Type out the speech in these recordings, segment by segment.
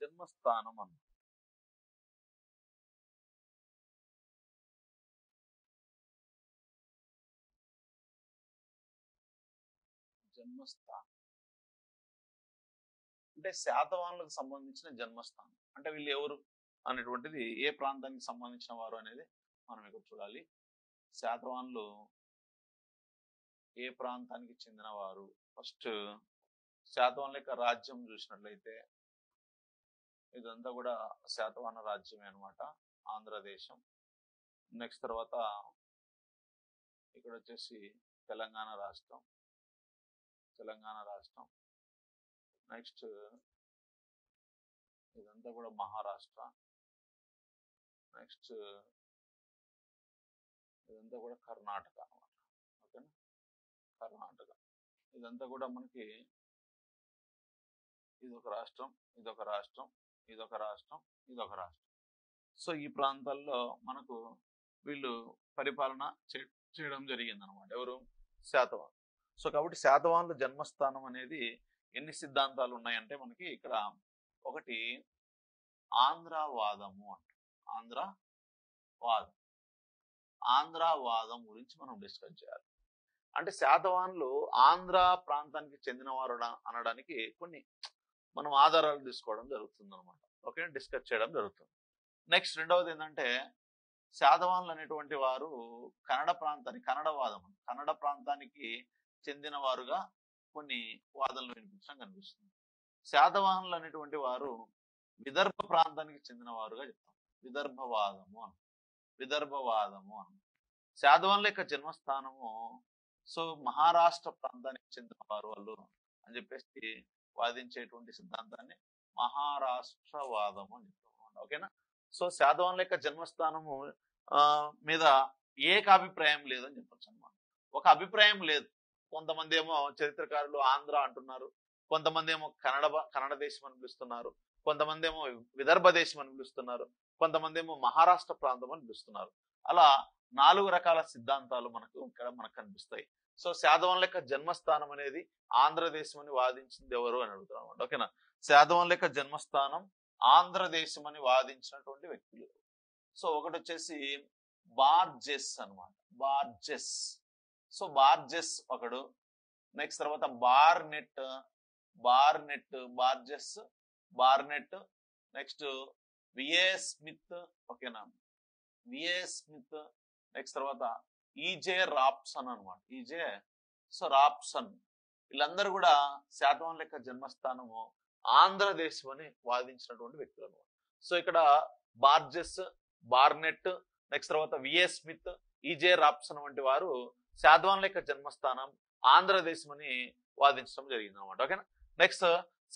జన్మస్థానం అన్న జన్మస్థానం అంటే శాతవాహనులకు సంబంధించిన జన్మస్థానం. అంటే వీళ్ళు ఎవరు అనేటువంటిది ఏ ప్రాంతానికి సంబంధించిన వారు అనేది మనం ఇక్కడ చూడాలి. శాతవాహనులు ఏ ప్రాంతానికి చెందిన వారు? ఫస్ట్ శాతవాహనుల యొక్క రాజ్యం చూసినట్లయితే ఇదంతా కూడా శాతవాహన రాజ్యమే అనమాట, ఆంధ్రదేశం. నెక్స్ట్ తర్వాత ఇక్కడ వచ్చేసి తెలంగాణ రాష్ట్రం. నెక్స్ట్ ఇదంతా కూడా మహారాష్ట్ర. నెక్స్ట్ ఇదంతా కూడా కర్ణాటక అనమాట. ఓకేనా, కర్ణాటక. ఇదంతా కూడా మనకి ఇదొక రాష్ట్రం, ఇదొక రాష్ట్రం, ఇదొక రాష్ట్రం, ఇదొక రాష్ట్రం. సో ఈ ప్రాంతాల్లో మనకు వీళ్ళు పరిపాలన చేయడం జరిగింది అనమాట. ఎవరు? శాతవాహనులు. సో కాబట్టి శాతవాహనుల జన్మస్థానం అనేది ఎన్ని సిద్ధాంతాలు ఉన్నాయంటే మనకి ఇక్కడ ఒకటి ఆంధ్రవాదము అంట. ఆంధ్రవాదం గురించి మనం డిస్కస్ చేయాలి. అంటే శాతవాహనులు ఆంధ్ర ప్రాంతానికి చెందినవారు అనడానికి కొన్ని మనం ఆధారాలు తీసుకోవడం జరుగుతుంది అనమాట. ఓకే, డిస్కస్ చేయడం జరుగుతుంది. నెక్స్ట్ రెండవది ఏంటంటే శాతవాహనులు అనేటువంటి వారు కన్నడ ప్రాంతానికి చెందిన వారుగా కొన్ని వాదనలు వినిపించడం కనిపిస్తుంది. శాతవాహనులు అనేటువంటి వారు విదర్భ ప్రాంతానికి చెందిన వారుగా చెప్తాం. విదర్భవాదము అని. శాతవాహనుల యొక్క జన్మస్థానము సో మహారాష్ట్ర ప్రాంతానికి చెందిన వారు వాళ్ళు అని చెప్పేసి వాదించేటువంటి సిద్ధాంతాన్ని మహారాష్ట్రవాదము అని చెప్తాం. ఓకేనా. సో శాతవాహనుల యొక్క జన్మస్థానము మీద ఏకాభిప్రాయం లేదని చెప్పొచ్చు అనమాట. ఒక అభిప్రాయం లేదు. కొంతమంది ఏమో చరిత్రకారులు ఆంధ్ర అంటున్నారు, కొంతమంది ఏమో కన్నడ దేశం అని పిలుస్తున్నారు, కొంతమంది ఏమో విదర్భ దేశం అని పిలుస్తున్నారు, కొంతమంది ఏమో మహారాష్ట్ర ప్రాంతం అని పిలుస్తున్నారు. అలా 4 రకాల సిద్ధాంతాలు మనకు కనిపిస్తాయి. సో శాతవాహనుల యొక్క జన్మస్థానం అనేది ఆంధ్రదేశం అని వాదించింది ఎవరు అని అడుగుతారు అనమాట. ఓకేనా. శాతవాహనుల యొక్క జన్మస్థానం ఆంధ్రదేశం అని వాదించినటువంటి వ్యక్తులు. సో ఒకటి వచ్చేసి బార్జెస్ అనమాట. బార్జెస్ ఒకడు. నెక్స్ట్ తర్వాత బార్నెట్. Next V A Smith. ఓకేనా, విఏ స్మిత్. నెక్స్ట్ తర్వాత ఈజే రాప్సన్ అనమాట. రాప్సన్. వీళ్ళందరూ కూడా శాతవాహనుల యొక్క జన్మస్థానము ఆంధ్రదేశం అని వాదించినటువంటి వ్యక్తులు అనమాట. సో ఇక్కడ బార్జెస్, బార్నెట్, నెక్స్ట్ తర్వాత విఏ స్మిత్, ఈజే రాప్సన్ వంటి వారు శాతవాహనుల యొక్క జన్మస్థానం ఆంధ్రదేశం అని వాదించడం జరిగింది అనమాట. ఓకేనా. నెక్స్ట్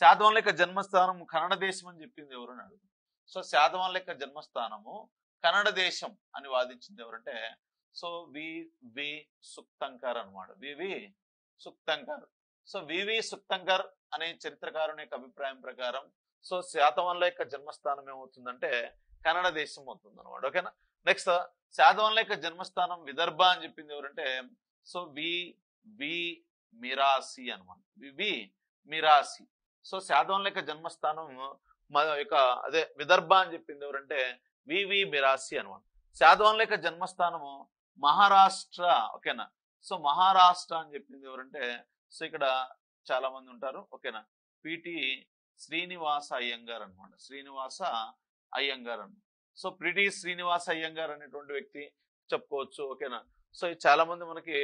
శాతవాహనుల యొక్క జన్మస్థానం కన్నడ దేశం అని చెప్పింది ఎవరు అని అడుగుతుంది. సో శాతవాహనుల యొక్క జన్మస్థానము కన్నడ దేశం అని వాదించింది ఎవరంటే సో వివి సుక్తంకర్ అనమాట. వివి సుక్తంకర్ అనే చరిత్రకారుని యొక్క అభిప్రాయం ప్రకారం సో శాతవాహనుల యొక్క జన్మస్థానం ఏమవుతుందంటే కన్నడ దేశం అవుతుంది అనమాట. ఓకేనా. నెక్స్ట్ శాతవాహనుల యొక్క జన్మస్థానం విదర్భ అని చెప్పింది ఎవరంటే సో మిరాసి అనమాట. మిరాసి. సో శాతవాహనుల యొక్క జన్మస్థానం విదర్భ అని చెప్పింది ఎవరంటే వివి మిరాసి అనమాట. శాతవాహనుల యొక్క జన్మస్థానము మహారాష్ట్ర. ఓకేనా. సో మహారాష్ట్ర అని చెప్పింది ఎవరంటే సో ఇక్కడ చాలా మంది ఉంటారు. ఓకేనా, పిటి శ్రీనివాస అయ్యంగార్ అనమాట. సో పిటి శ్రీనివాస అయ్యంగార్ అనేటువంటి వ్యక్తి చెప్పుకోవచ్చు. ఓకేనా. సో చాలా మంది మనకి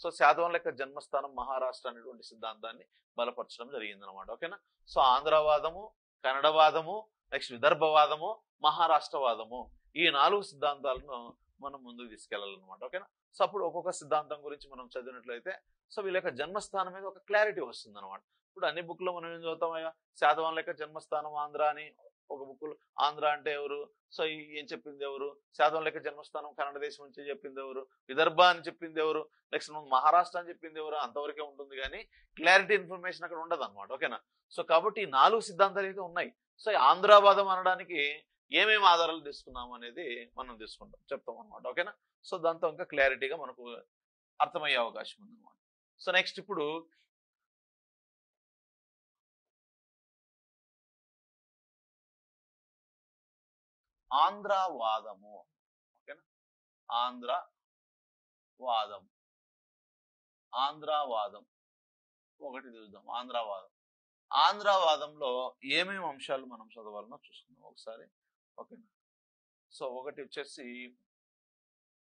సో శాతవాహనుల యొక్క జన్మస్థానం మహారాష్ట్ర అనేటువంటి సిద్ధాంతాన్ని బలపరచడం జరిగింది అనమాట. ఓకేనా. సో ఆంధ్రవాదము, కన్నడవాదము, నెక్స్ట్ విదర్భవాదము, మహారాష్ట్రవాదము, ఈ 4 సిద్ధాంతాలను మనం ముందుకు తీసుకెళ్లాలన్నమాట. ఓకేనా. సో అప్పుడు ఒక్కొక్క సిద్ధాంతం గురించి మనం చదివినట్లయితే సో వీళ్ళ యొక్క జన్మస్థానం మీద ఒక క్లారిటీ వస్తుంది అనమాట. ఇప్పుడు అన్ని బుక్ లో మనం ఏం చదువుతామయ్యా, శాతవాహనుల యొక్క జన్మస్థానం ఆంధ్ర అని ఒక బుక్. ఆంధ్ర అంటే ఎవరు, సో ఏం చెప్పింది ఎవరు, శాతవాహనుల యొక్క జన్మస్థానం కన్నడ దేశం నుంచి చెప్పింది ఎవరు, విదర్భ అని చెప్పింది ఎవరు, నెక్స్ట్ మహారాష్ట్ర అని చెప్పింది ఎవరు, అంతవరకే ఉంటుంది కానీ క్లారిటీ ఇన్ఫర్మేషన్ అక్కడ ఉండదు అనమాట. ఓకేనా. సో కాబట్టి 4 సిద్ధాంతాలు అయితే ఉన్నాయి. సో ఆంధ్రవాదం అనడానికి ఏమేమి ఆధారాలు తీసుకున్నాము అనేది మనం చెప్తాం అనమాట. ఓకేనా. సో దాంతో ఇంకా క్లారిటీగా మనకు అర్థమయ్యే అవకాశం ఉంది అనమాట. సో నెక్స్ట్ ఇప్పుడు ఆంధ్రవాదము. ఓకేనా, ఆంధ్రవాదం. ఆంధ్రవాదం ఒకటి చూద్దాం. ఆంధ్రవాదంలో ఏమేమి అంశాలు మనం చదవాలనో చూసుకుందాం ఒకసారి. ఓకేనా, సో ఒకటి వచ్చేసి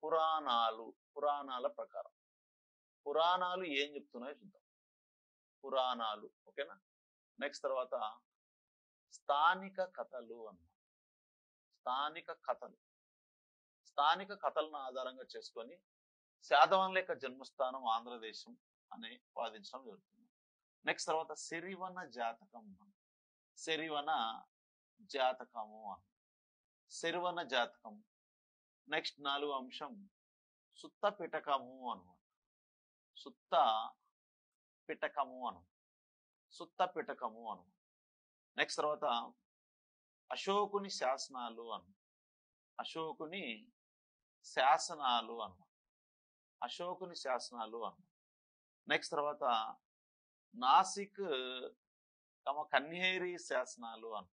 పురాణాల ప్రకారం పురాణాలు ఏం చెప్తున్నాయో చూద్దాం. పురాణాలు. ఓకేనా, నెక్స్ట్ తర్వాత స్థానిక కథలు అన్నమాట. స్థానిక కథలను ఆధారంగా చేసుకొని శాతవాహనుల యొక్క జన్మస్థానం ఆంధ్రదేశం అని వాదించడం జరుగుతుంది. నెక్స్ట్ తర్వాత సిరివన జాతకము అని. నెక్స్ట్ 4వ అంశం సుత్త పిటకము అనమాట. నెక్స్ట్ తర్వాత అశోకుని శాసనాలు అన్నమాట. నెక్స్ట్ తర్వాత నాసిక్ కన్హేరి శాసనాలు అన్నమాట.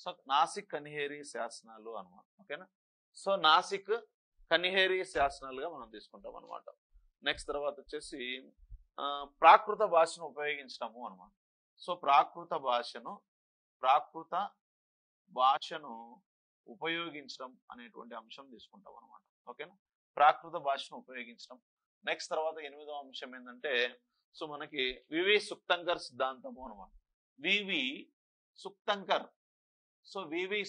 సో నాసిక్ కన్హేరి శాసనాలు అన్నమాట. ఓకేనా, సో నాసిక్ కన్హేరి శాసనాలుగా మనం తీసుకుంటాం అనమాట. నెక్స్ట్ తర్వాత వచ్చేసి ప్రాకృత భాషను ఉపయోగించడము అనమాట. సో ప్రాకృత భాషను ఉపయోగించడం అనేటువంటి అంశం తీసుకుంటాం అనమాట. ఓకేనా, ప్రాకృత భాషను ఉపయోగించడం. నెక్స్ట్ తర్వాత 8వ అంశం ఏంటంటే సో మనకి వివి సుక్తంకర్ సిద్ధాంతము అనమాట. వివి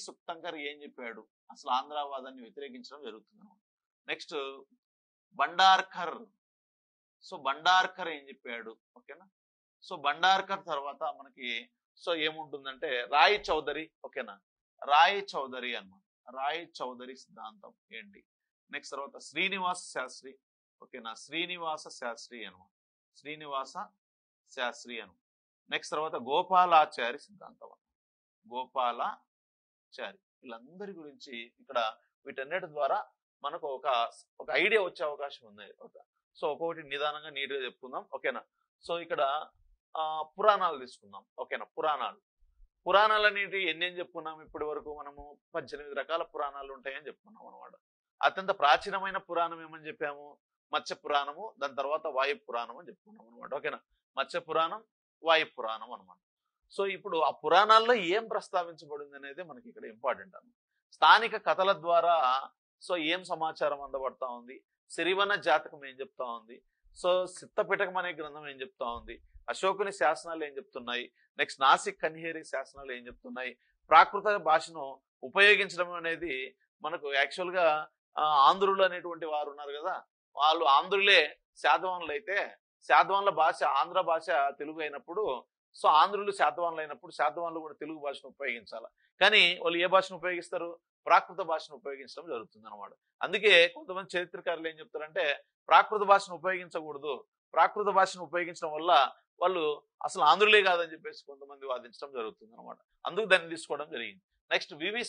సుక్తంకర్ ఏం చెప్పాడు, అసలు ఆంధ్రవాదాన్ని వ్యతిరేకించడం జరుగుతుంది అనమాట. నెక్స్ట్ బండార్కర్ ఏం చెప్పాడు. ఓకేనా, సో బండార్కర్ తర్వాత మనకి సో ఏముంటుందంటే రాయ్ చౌదరి. ఓకేనా, రాయ్ చౌదరి అన్నమాట. రాయ్ చౌదరి సిద్ధాంతం ఏంటి. నెక్స్ట్ తర్వాత శ్రీనివాస శాస్త్రి. ఓకేనా, శ్రీనివాస శాస్త్రి అనమాట. నెక్స్ట్ తర్వాత గోపాలాచారి సిద్ధాంతం. వీళ్ళందరి గురించి ఇక్కడ వీటన్నిటి ద్వారా మనకు ఒక ఐడియా వచ్చే అవకాశం ఉంది. సో ఒక్కొక్కటి నిదానంగా నీట్గా చెప్పుకుందాం. ఓకేనా, సో ఇక్కడ పురాణాలు తీసుకుందాం. ఓకేనా, పురాణాలు అనేవి ఎన్ని చెప్పుకున్నాం ఇప్పటి వరకు మనము? 18 రకాల పురాణాలు ఉంటాయని చెప్పుకున్నాం అనమాట. అత్యంత ప్రాచీనమైన పురాణం ఏమని చెప్పాము? మత్స్య పురాణము. దాని తర్వాత వాయు పురాణం అని చెప్పుకున్నాం అనమాట. ఓకేనా, మత్స్య పురాణం, వాయు పురాణం అనమాట. సో ఇప్పుడు ఆ పురాణాల్లో ఏం ప్రస్తావించబడింది అనేది మనకి ఇక్కడ ఇంపార్టెంట్ అన్నమాట. స్థానిక కథల ద్వారా సో ఏం సమాచారం అందబడతా ఉంది, సిరివన జాతకం ఏం చెప్తా ఉంది, సో సిత్తపిటకం అనే గ్రంథం ఏం చెప్తా ఉంది, అశోకుని శాసనాలు ఏం చెప్తున్నాయి, నెక్స్ట్ నాసిక్ కన్హేరి శాసనాలు ఏం చెప్తున్నాయి, ప్రాకృత భాషను ఉపయోగించడం అనేది మనకు యాక్చువల్ గా ఆంధ్రులు అనేటువంటి వారు ఉన్నారు కదా, వాళ్ళు ఆంధ్రులే శాతవాహనులు అయితే శాతవాహనుల భాష ఆంధ్ర భాష తెలుగు అయినప్పుడు సో ఆంధ్రులు శాతవాహనులు అయినప్పుడు శాతవాహనులు కూడా తెలుగు భాషను ఉపయోగించాలి. కానీ వాళ్ళు ఏ భాషను ఉపయోగిస్తారు? ప్రాకృత భాషను ఉపయోగించడం జరుగుతుంది అనమాట. అందుకే కొంతమంది చరిత్రకారులు ఏం చెప్తారంటే ప్రాకృత భాషను ఉపయోగించకూడదు, ప్రాకృత భాషను ఉపయోగించడం వల్ల వాళ్ళు అసలు ఆంధ్రులే కాదని చెప్పేసి కొంతమంది వాదించడం జరుగుతుంది అనమాట. అందుకు దాన్ని తీసుకోవడం జరిగింది. నెక్స్ట్ వివి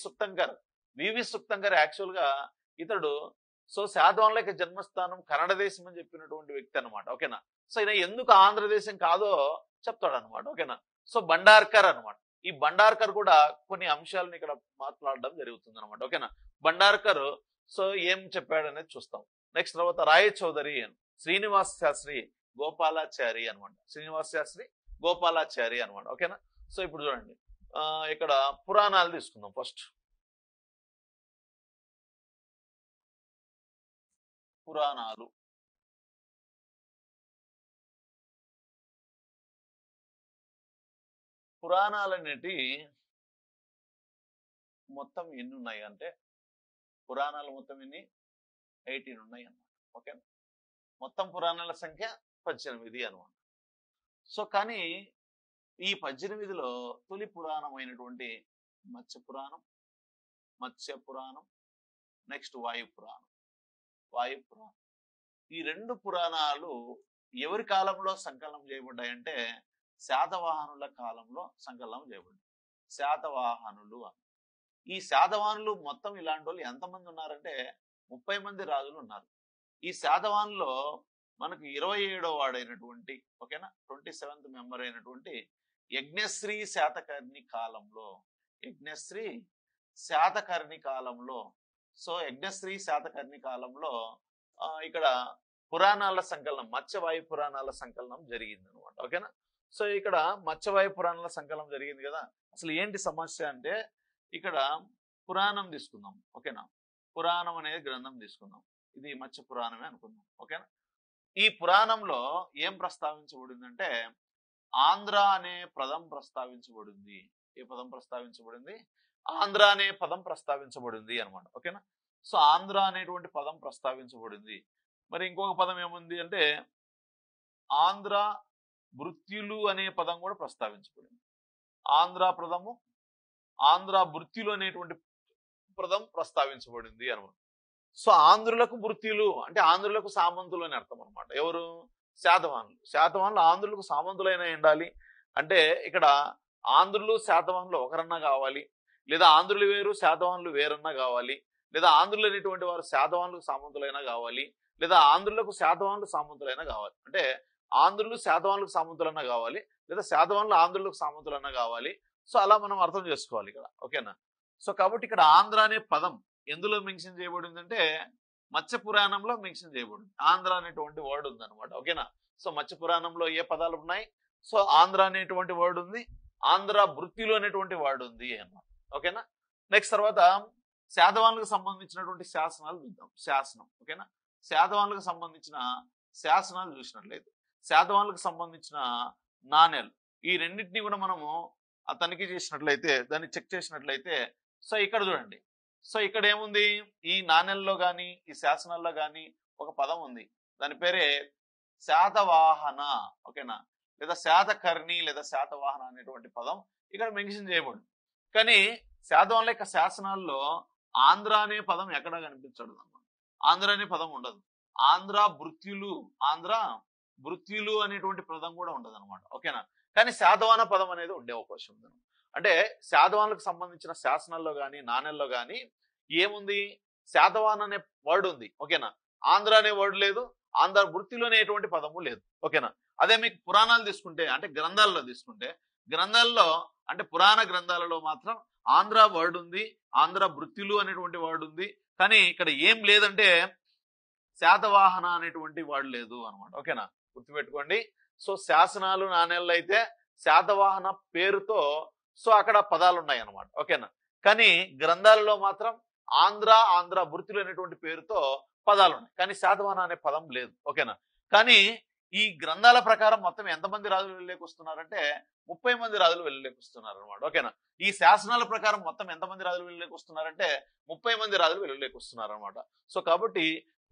సుక్తంకర్ యాక్చువల్ గా ఇతడు సో శాతవాహనుల యొక్క జన్మస్థానం కన్నడ దేశం అని చెప్పినటువంటి వ్యక్తి అనమాట. ఓకేనా, సో ఈయన ఎందుకు ఆంధ్రదేశం కాదో చెప్తాడు అనమాట. ఓకేనా, సో బండార్కర్ అనమాట. ఈ బండార్కర్ కూడా కొన్ని అంశాలను ఇక్కడ మాట్లాడడం జరుగుతుంది అనమాట. ఓకేనా, బండార్కర్ సో ఏం చెప్పాడు అనేది చూస్తాం. నెక్స్ట్ తర్వాత రాయ చౌదరి, శ్రీనివాస శాస్త్రి, గోపాలాచారి అనమాట. ఓకేనా, సో ఇప్పుడు చూడండి ఇక్కడ పురాణాలు తీసుకుందాం. ఫస్ట్ పురాణాలు అనేటి మొత్తం ఎన్ని ఉన్నాయి అంటే పురాణాలు మొత్తం ఎన్ని? 18 ఉన్నాయి అన్నమాట. ఓకే, మొత్తం పురాణాల సంఖ్య 18 అనమాట. సో కానీ ఈ 18లో తొలి పురాణం అయినటువంటి మత్స్య పురాణం, నెక్స్ట్ వాయు పురాణం. ఈ రెండు పురాణాలు ఎవరి కాలంలో సంకలనం చేయబడ్డాయంటే శాతవాహనుల కాలంలో సంకలనం చేయబడ్డాయి. శాతవాహనులు అని. ఈ శాతవాహనులు మొత్తం ఇలాంటి వాళ్ళు ఎంతమంది ఉన్నారంటే 30 మంది రాజులు ఉన్నారు. ఈ శాతవాహనులో మనకు 27వ వాడైనటువంటి ఓకేనా 27th మెంబర్ అయినటువంటి యజ్ఞశ్రీ శాతకర్ణి కాలంలో, యజ్ఞశ్రీ శాతకర్ణి కాలంలో, సో యజ్ఞశ్రీ శాతకర్ణి కాలంలో ఇక్కడ పురాణాల సంకలనం, మత్స్యవాయు పురాణాల సంకలనం జరిగింది అనమాట. ఓకేనా. సో ఇక్కడ మత్స్యవాయు పురాణాల సంకలనం జరిగింది కదా. అసలు ఏంటి సమస్య అంటే ఇక్కడ పురాణం తీసుకుందాం. ఓకేనా. పురాణం అనేది గ్రంథం తీసుకుందాం. ఇది మత్స్య పురాణమే అనుకుందాం. ఓకేనా. ఈ పురాణంలో ఏం ప్రస్తావించబడిందంటే ఆంధ్ర అనే పదం ప్రస్తావించబడింది. ఏ పదం ప్రస్తావించబడింది? ఆంధ్ర అనే పదం ప్రస్తావించబడింది అనమాట. ఓకేనా. సో ఆంధ్ర అనేటువంటి పదం ప్రస్తావించబడింది. మరి ఇంకొక పదం ఏముంది అంటే ఆంధ్ర భృత్యులు అనే పదం కూడా ప్రస్తావించబడింది. ఆంధ్ర పదము, ఆంధ్ర భృత్యులు అనేటువంటి పదం ప్రస్తావించబడింది అనమాట. సో ఆంధ్రులకు భృత్యులు అంటే ఆంధ్రులకు సామంతులు అని అర్థం అనమాట. ఎవరు? శాతవాహనులు. శాతవాహనులు ఆంధ్రులకు సామంతులైన ఉండాలి అంటే ఇక్కడ ఆంధ్రులు శాతవాహనులు ఒకరన్నా కావాలి, లేదా ఆంధ్రులు వేరు శాతవాహనులు వేరన్నా కావాలి, లేదా ఆంధ్రులు అనేటువంటి వారు శాతవాహనులకు సామంతులైనా కావాలి, లేదా ఆంధ్రులకు శాతవాహనులు సామంతులైనా కావాలి. అంటే ఆంధ్రులు శాతవాహనులకు సామంతులన్నా కావాలి, లేదా శాతవాహనులు ఆంధ్రులకు సామంతులన్నా కావాలి. సో అలా మనం అర్థం చేసుకోవాలి ఇక్కడ. ఓకేనా. సో కాబట్టి ఇక్కడ ఆంధ్ర అనే పదం ఎందులో మెన్షన్ చేయబడింది అంటే మత్స్య పురాణంలో మెన్షన్ చేయబడింది. ఆంధ్ర అనేటువంటి వర్డ్ ఉంది అనమాట. ఓకేనా. సో మత్స్య పురాణంలో ఏ పదాలు ఉన్నాయి? సో ఆంధ్ర అనేటువంటి వర్డ్ ఉంది, ఆంధ్ర భృత్యులు అనేటువంటి వర్డ్ ఉంది అన్నమాట. ఓకేనా. నెక్స్ట్ తర్వాత శాతవాహనులకు సంబంధించినటువంటి శాసనాలు చూద్దాం. శాసనం. ఓకేనా. శాతవాహనులకు సంబంధించిన శాసనాలు చూసినట్లయితే శాతవాహనులకు సంబంధించిన నాణేలు ఈ రెండింటినీ కూడా మనము తనిఖీ చేసినట్లయితే, దాన్ని చెక్ చేసినట్లయితే, సో ఇక్కడ చూడండి. సో ఇక్కడ ఏముంది? ఈ నాణ్యాల్లో కానీ ఈ శాసనాల్లో కానీ ఒక పదం ఉంది. దాని పేరే శాతవాహన. ఓకేనా. లేదా శాతకర్ణి లేదా శాతవాహన అనేటువంటి పదం ఇక్కడ మెన్షన్ చేయబడింది. కానీ శాతవాహనుల యొక్క శాసనాల్లో ఆంధ్ర అనే పదం ఎక్కడా కనిపించదు అన్నమాట. ఆంధ్ర అనే పదం ఉండదు. ఆంధ్ర భృత్యులు, ఆంధ్ర భృత్యులు అనేటువంటి పదం కూడా ఉండదు అనమాట. ఓకేనా. కానీ శాతవాహన పదం అనేది ఉండే అవకాశం ఉంది. అంటే శాతవాహనులకు సంబంధించిన శాసనాల్లో కానీ నాణ్యాల్లో కానీ ఏముంది? శాతవాహన అనే వర్డ్ ఉంది. ఓకేనా. ఆంధ్ర అనే వర్డ్ లేదు, ఆంధ్ర భృత్యులు అనేటువంటి పదము లేదు. ఓకేనా. అదే మీకు పురాణాలు తీసుకుంటే అంటే గ్రంథాల్లో తీసుకుంటే, గ్రంథాల్లో అంటే పురాణ గ్రంథాలలో మాత్రం ఆంధ్ర వర్డ్ ఉంది, ఆంధ్ర భృత్యులు అనేటువంటి వర్డ్ ఉంది. కానీ ఇక్కడ ఏం లేదంటే శాతవాహన అనేటువంటి వర్డ్ లేదు అనమాట. ఓకేనా. గుర్తుపెట్టుకోండి. సో శాసనాలు నాణ్యాల్లో అయితే శాతవాహన పేరుతో సో అక్కడ పదాలు ఉన్నాయి అనమాట. ఓకేనా. కానీ గ్రంథాలలో మాత్రం ఆంధ్ర భృత్యులు అనేటువంటి పేరుతో పదాలు ఉన్నాయి, కానీ శాతవాహన అనే పదం లేదు. ఓకేనా. కానీ ఈ గ్రంథాల ప్రకారం మొత్తం ఎంతమంది రాజులు వెళ్ళలేకి వస్తున్నారంటే 30 మంది రాజులు వెళ్ళలేకి వస్తున్నారు అనమాట. ఓకేనా. ఈ శాసనాల ప్రకారం మొత్తం ఎంతమంది రాజులు వెళ్ళలేకి వస్తున్నారంటే 30 మంది రాజులు వెళ్ళలేకి వస్తున్నారు అనమాట. సో కాబట్టి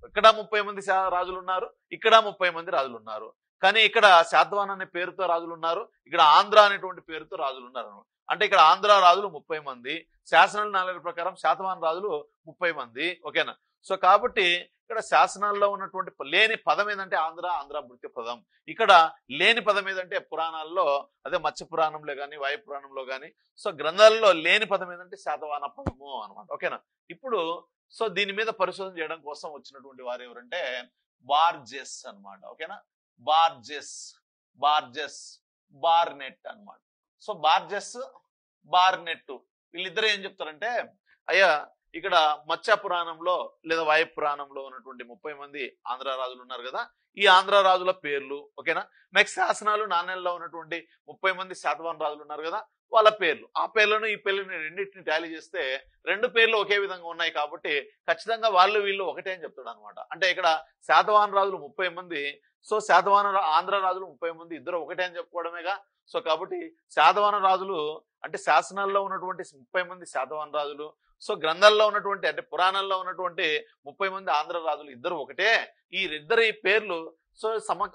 ఇక్కడ 30 మంది రాజులు ఉన్నారు, ఇక్కడ 30 మంది రాజులు ఉన్నారు. కానీ ఇక్కడ శాతవాహన అనే పేరుతో రాజులు ఉన్నారు, ఇక్కడ ఆంధ్ర అనేటువంటి పేరుతో రాజులు ఉన్నారు అనమాట. అంటే ఇక్కడ ఆంధ్ర రాజులు 30 మంది, శాసనాల నాలుగు ప్రకారం శాతవాహన రాజులు 30 మంది. ఓకేనా. సో కాబట్టి ఇక్కడ శాసనాల్లో ఉన్నటువంటి లేని పదం ఏదంటే ఆంధ్ర భృత్య పదం. ఇక్కడ లేని పదం ఏదంటే పురాణాల్లో అదే మత్స్య పురాణంలో కానీ వాయు పురాణంలో కానీ సో గ్రంథాలలో లేని పదం ఏదంటే శాతవాహన పదము అనమాట. ఓకేనా. ఇప్పుడు సో దీని మీద పరిశోధన చేయడం కోసం వచ్చినటువంటి వారు ఎవరంటే బార్జెస్ అనమాట. ఓకేనా. బార్జెస్ బార్నెట్ అనమాట. సో బార్జెస్ బార్నెట్ వీళ్ళిద్దరు ఏం చెప్తారంటే అయ్యా ఇక్కడ మత్స్య పురాణంలో లేదా వాయు పురాణంలో ఉన్నటువంటి 30 మంది ఆంధ్ర రాజులు ఉన్నారు కదా, ఈ ఆంధ్ర రాజుల పేర్లు. ఓకేనా. నెక్స్ట్ శాసనాలు నాణ్యాల్లో ఉన్నటువంటి 30 మంది శాతవాహన రాజులు ఉన్నారు కదా, వాళ్ళ పేర్లు, ఆ పేర్లను ఈ పేర్లను రెండింటిని టాలీ చేస్తే 2 పేర్లు ఒకే విధంగా ఉన్నాయి కాబట్టి ఖచ్చితంగా వాళ్ళు వీళ్ళు ఒకటే అని చెప్తాడు అనమాట. అంటే ఇక్కడ శాతవాహన రాజులు 30 మంది, సో శాతవాహన ఆంధ్ర రాజులు 30 మంది, ఇద్దరు ఒకటే అని చెప్పుకోవడమేగా. సో కాబట్టి శాతవాహన రాజులు అంటే శాసనాల్లో ఉన్నటువంటి 30 మంది శాతవాహన రాజులు, సో గ్రంథాల్లో ఉన్నటువంటి అంటే పురాణాల్లో ఉన్నటువంటి 30 మంది ఆంధ్ర రాజులు ఇద్దరు ఒకటే. ఈ పేర్లు సో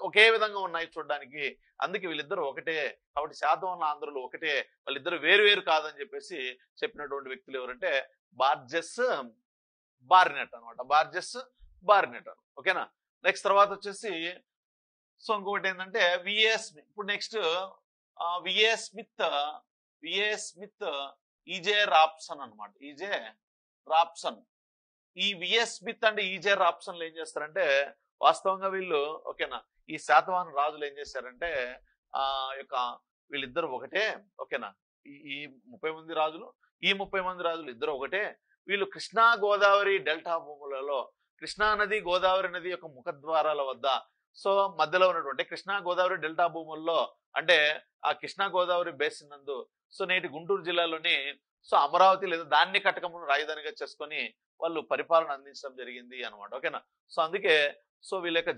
ఒకే విధంగా ఉన్నాయి చూడడానికి, అందుకే వీళ్ళిద్దరు ఒకటే. కాబట్టి శాతవాహన ఆంధ్రులు ఒకటే, వాళ్ళిద్దరు వేరు వేరు కాదని చెప్పేసి చెప్పినటువంటి వ్యక్తులు ఎవరంటే బార్జెస్ బార్నెట్ అనమాట. Burgess Barnett. ఓకేనా. నెక్స్ట్ తర్వాత వచ్చేసి సో ఇంకొకటి ఏంటంటే విఏ స్మిత్. ఇప్పుడు next V A Smith E J Rapson అనమాట. E J Rapson. ఈ విఏ స్మిత్ అంటే ఈజే రాప్సన్లు ఏం చేస్తారంటే వాస్తవంగా వీళ్ళు ఓకేనా ఈ శాతవాహన రాజులు ఏం చేశారంటే యొక్క వీళ్ళిద్దరు ఒకటే, ఓకేనా. ఈ 30 మంది రాజులు, ఈ 30 మంది రాజులు ఇద్దరు ఒకటే. వీళ్ళు కృష్ణా గోదావరి డెల్టా భూములలో, కృష్ణా నది గోదావరి నది యొక్క ముఖద్వారాల వద్ద, సో మధ్యలో ఉన్నటువంటి కృష్ణా గోదావరి డెల్టా భూముల్లో, అంటే ఆ కృష్ణా గోదావరి బేసిన్ నందు, సో నేటి గుంటూరు జిల్లాలోని సో అమరావతి లేదా ధాన్య కటకమును రాజధానిగా చేసుకొని వాళ్ళు పరిపాలన అందించడం జరిగింది అనమాట, ఓకేనా. సో అందుకే సో వీళ్ళ యొక్క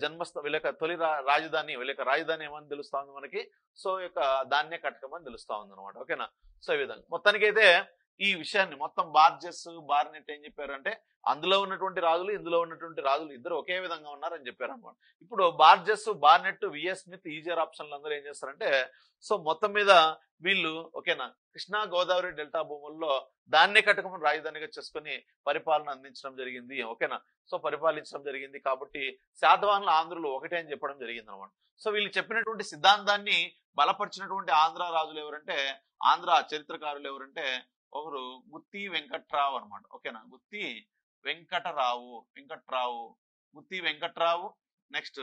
వీళ్ళ యొక్క తొలి రాజధాని, వీళ్ళ యొక్క రాజధాని ఏమని తెలుస్తా ఉంది మనకి, సో యొక్క ధాన్య కటకం అని తెలుస్తా ఉంది అనమాట, ఓకేనా. సో ఈ విధంగా మొత్తానికి అయితే ఈ విషయాన్ని మొత్తం బార్జెస్ బార్నెట్ ఏం చెప్పారంటే, అందులో ఉన్నటువంటి రాజులు ఇందులో ఉన్నటువంటి రాజులు ఇద్దరు ఒకే విధంగా ఉన్నారని చెప్పారు అనమాట. ఇప్పుడు బార్జెస్ బార్నెట్ విఎస్ స్మిత్ ఈజర్ ఆప్షన్లు అందరూ ఏం చేస్తారంటే, సో మొత్తం మీద వీళ్ళు ఓకేనా కృష్ణా గోదావరి డెల్టా భూముల్లో ధాన్య కటకం రాజధానిగా చేసుకుని పరిపాలన అందించడం జరిగింది, ఓకేనా. సో పరిపాలించడం జరిగింది కాబట్టి శాతవాహనుల ఆంధ్రులు ఒకటే అని చెప్పడం జరిగింది అనమాట. సో వీళ్ళు చెప్పినటువంటి సిద్ధాంతాన్ని బలపరిచినటువంటి ఆంధ్ర రాజులు ఎవరంటే, ఆంధ్ర చరిత్రకారులు ఎవరంటే, ఒకరు గుత్తి వెంకట్రావు అనమాట, ఓకేనా. గుత్తి వెంకటరావు, గుత్తి వెంకట్రావు, నెక్స్ట్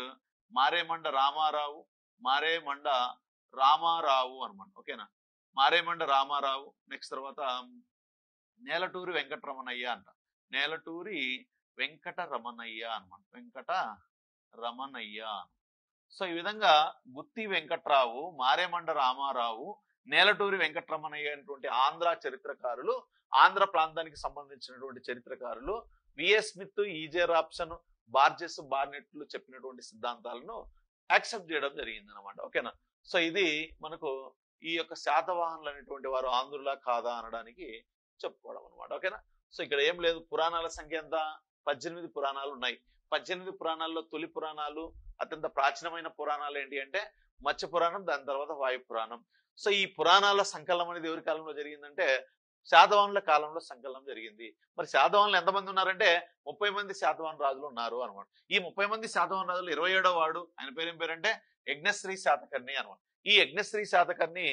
మారేమండ రామారావు, మారేమండ రామారావు అనమాట, ఓకేనా. మారేమండ రామారావు, నెక్స్ట్ తర్వాత నేలటూరి వెంకటరమణయ్య అంట, నేలటూరి వెంకటరమణయ్య అనమాట, వెంకటరమణయ్య. సో ఈ విధంగా గుత్తి వెంకట్రావు, మారేమండ రామారావు, నేలటూరి వెంకటరమణయ్య అనేటువంటి ఆంధ్ర చరిత్రకారులు, ఆంధ్ర ప్రాంతానికి సంబంధించినటువంటి చరిత్రకారులు V S Smith E J Rapson Burgess బార్నెట్లు చెప్పినటువంటి సిద్ధాంతాలను యాక్సెప్ట్ చేయడం జరిగింది అనమాట, ఓకేనా. సో ఇది మనకు ఈ యొక్క శాతవాహనులు అనేటువంటి వారు ఆంధ్రులా కాదా అనడానికి చెప్పుకోవడం అనమాట, ఓకేనా. సో ఇక్కడ ఏం లేదు, పురాణాల సంఖ్య ఎంత, 18 పురాణాలు ఉన్నాయి. 18 పురాణాల్లో తొలి పురాణాలు, అత్యంత ప్రాచీనమైన పురాణాలు ఏంటి అంటే మత్స్య పురాణం, దాని తర్వాత వాయు పురాణం. సో ఈ పురాణాల సంకలనం అనేది ఎవరి కాలంలో జరిగిందంటే శాతవాహనుల కాలంలో సంకలనం జరిగింది. మరి శాతవాహనులు ఎంతమంది ఉన్నారంటే 30 మంది శాతవాహన రాజులు ఉన్నారు అనమాట. ఈ 30 మంది శాతవాహన రాజులు 27వ వాడు, ఆయన పేరు ఏం పేరంటే యజ్ఞశ్రీ శాతకర్ణి అనమాట. ఈ యజ్ఞశ్రీ శాతకర్ణి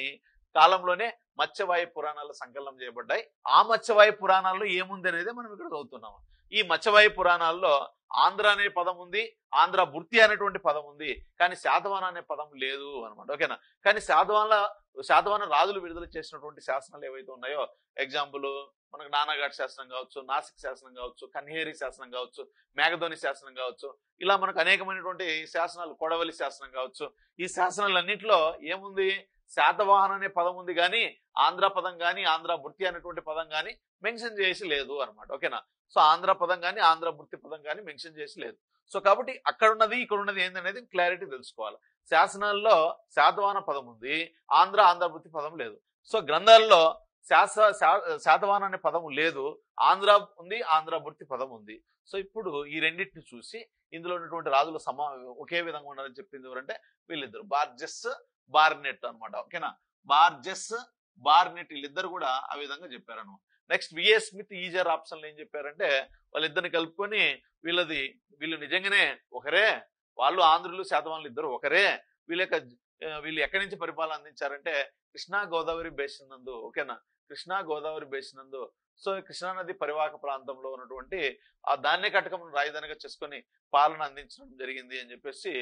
కాలంలోనే మత్స్యవాయు పురాణాలు సంకలనం చేయబడ్డాయి. ఆ మత్స్యవాయు పురాణాల్లో ఏముంది అనేది మనం ఇక్కడ చదువుతున్నాం. ఈ మత్స్యవాయు పురాణాల్లో ఆంధ్ర అనే పదం ఉంది, ఆంధ్ర భృతి అనేటువంటి పదం ఉంది, కానీ శాతవాహన అనే పదం లేదు అనమాట, ఓకేనా. కానీ శాతవాహన రాజులు విడుదల చేసినటువంటి శాసనాలు ఏవైతే ఉన్నాయో, ఎగ్జాంపుల్ మనకు నానాఘాట్ శాసనం కావచ్చు, నాసిక్ శాసనం కావచ్చు, కన్హేరి శాసనం కావచ్చు, మేఘధోని శాసనం కావచ్చు, ఇలా మనకు అనేకమైనటువంటి శాసనాలు, కొడవలి శాసనం కావచ్చు, ఈ శాసనాలన్నింటిలో ఏముంది, శాతవాహన అనే పదం ఉంది, కానీ ఆంధ్ర పదం కానీ ఆంధ్ర భృతి అనేటువంటి పదం కానీ మెన్షన్ చేసి లేదు అనమాట, ఓకేనా. సో ఆంధ్ర పదం కానీ ఆంధ్ర భృతి పదం కానీ మెన్షన్ చేసి లేదు. సో కాబట్టి అక్కడ ఉన్నది ఇక్కడ ఉన్నది ఏందనేది క్లారిటీ తెలుసుకోవాలి. శాసనాల్లో శాతవాహన పదం ఉంది, ఆంధ్ర భృతి పదం లేదు. సో గ్రంథాల్లో శాతవాహన అనే పదం లేదు, ఆంధ్ర ఉంది, ఆంధ్ర భృతి పదం ఉంది. సో ఇప్పుడు ఈ రెండింటిని చూసి ఇందులో ఉన్నటువంటి రాజుల ఒకే విధంగా ఉండాలని చెప్పింది ఎవరంటే వీళ్ళిద్దరు, బార్జెస్ బార్నెట్ అనమాట, ఓకేనా. బార్జెస్ బార్నెట్ వీళ్ళిద్దరు కూడా ఆ విధంగా చెప్పారనమాట. నెక్స్ట్ విఎస్ స్మిత్ ఈజర్ ఆప్షన్లు ఏం చెప్పారంటే, వాళ్ళిద్దరిని కలుపుకొని వీళ్ళు నిజంగానే ఒకరే, వాళ్ళు ఆంధ్రులు శాతవాహనులు ఇద్దరు ఒకరే, వీళ్ళు ఎక్కడి నుంచి పరిపాలన అందించారంటే కృష్ణా గోదావరి బేసిన్ నందు, ఓకేనా, కృష్ణా గోదావరి బేసిన్ నందు. సో కృష్ణా నది పరివాహక ప్రాంతంలో ఉన్నటువంటి ఆ ధాన్య కటకం రాజధానిగా చేసుకొని పాలన అందించడం జరిగింది అని చెప్పేసి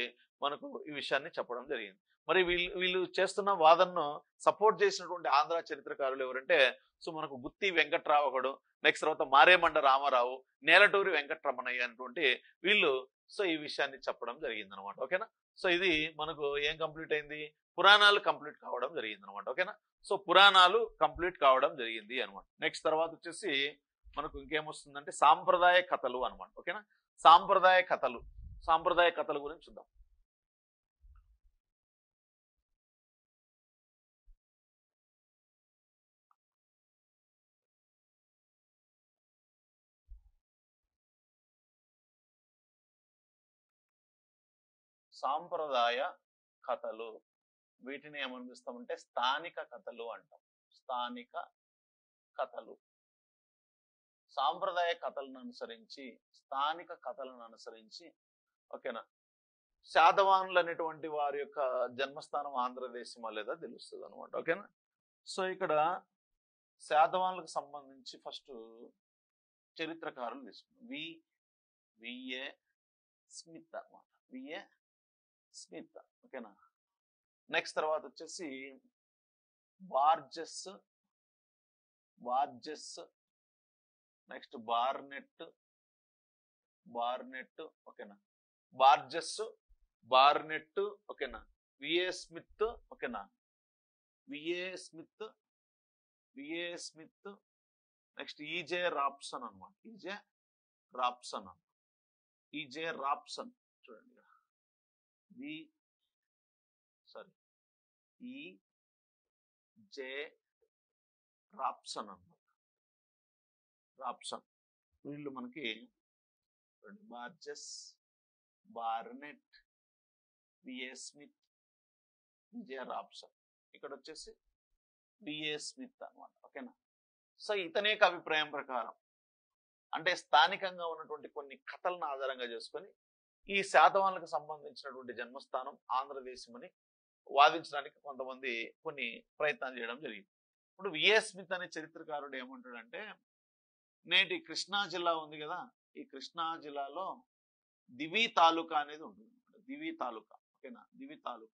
మనకు ఈ విషయాన్ని చెప్పడం జరిగింది. మరి వీళ్ళు చేస్తున్న వాదనను సపోర్ట్ చేసినటువంటి ఆంధ్ర చరిత్రకారులు ఎవరంటే, సో మనకు గుత్తి వెంకట్రావు ఒకడు, నెక్స్ట్ తర్వాత మారేమండ రామారావు, నేలటూరి వెంకటరమణయ్య అనేటువంటి వీళ్ళు సో ఈ విషయాన్ని చెప్పడం జరిగింది అనమాట, ఓకేనా. సో ఇది మనకు ఏం కంప్లీట్ అయింది, పురాణాలు కంప్లీట్ కావడం జరిగింది అనమాట, ఓకేనా. సో పురాణాలు కంప్లీట్ కావడం జరిగింది అనమాట. నెక్స్ట్ తర్వాత వచ్చేసి మనకు ఇంకేమొస్తుందంటే సాంప్రదాయ కథలు అనమాట, ఓకేనా. సాంప్రదాయ కథల గురించి చూద్దాం. సాంప్రదాయ కథలు, వీటిని ఏమనిపిస్తామంటే స్థానిక కథలు అంటాం, స్థానిక కథలు. సాంప్రదాయ కథలను అనుసరించి, స్థానిక కథలను అనుసరించి, ఓకేనా, శాతవాహనులు అనేటువంటి వారి యొక్క జన్మస్థానం ఆంధ్రదేశమా లేదా తెలుస్తుంది అనమాట, ఓకేనా. సో ఇక్కడ శాతవాహనులకు సంబంధించి ఫస్ట్ చరిత్రకారులు తీసుకున్నాం, విఏ స్మిత్ అనమాట, విఏ స్మిత్, ఓకేనా. నెక్స్ట్ తర్వాత వచ్చేసి Burgess, Burgess, next Barnett, Barnett, ఓకేనా, బార్జెస్, బార్నెట్, ఓకేనా, విఏ స్మిత్, ఓకేనా, VA Smith, VA Smith, next EJ Rapson అనమాట, ఈజే రాప్సన్, ఈజే రాప్సన్, చూడండి వి సారీ ఈజే రాప్సన్ అనమాట, రాప్సన్. వీళ్ళు మనకి Burgess, Barnett, VA Smith, E J Raphson, ఇక్కడ వచ్చేసి విఏ స్మిత్ అనమాట, ఓకేనా. సో ఇతని యొక్క అభిప్రాయం ప్రకారం అంటే స్థానికంగా ఉన్నటువంటి కొన్ని కథలను ఆధారంగా చేసుకొని ఈ శాతవాహనులకు సంబంధించినటువంటి జన్మస్థానం ఆంధ్రదేశం అని వాదించడానికి కొంతమంది కొన్ని ప్రయత్నాలు చేయడం జరిగింది. ఇప్పుడు విఏ స్మిత్ అనే చరిత్రకారుడు ఏమంటాడంటే, నేటి కృష్ణా జిల్లా ఉంది కదా, ఈ కృష్ణా జిల్లాలో దివి తాలూకా అనేది ఉంటుంది, దివి తాలూకా, ఓకేనా, దివి తాలూకా.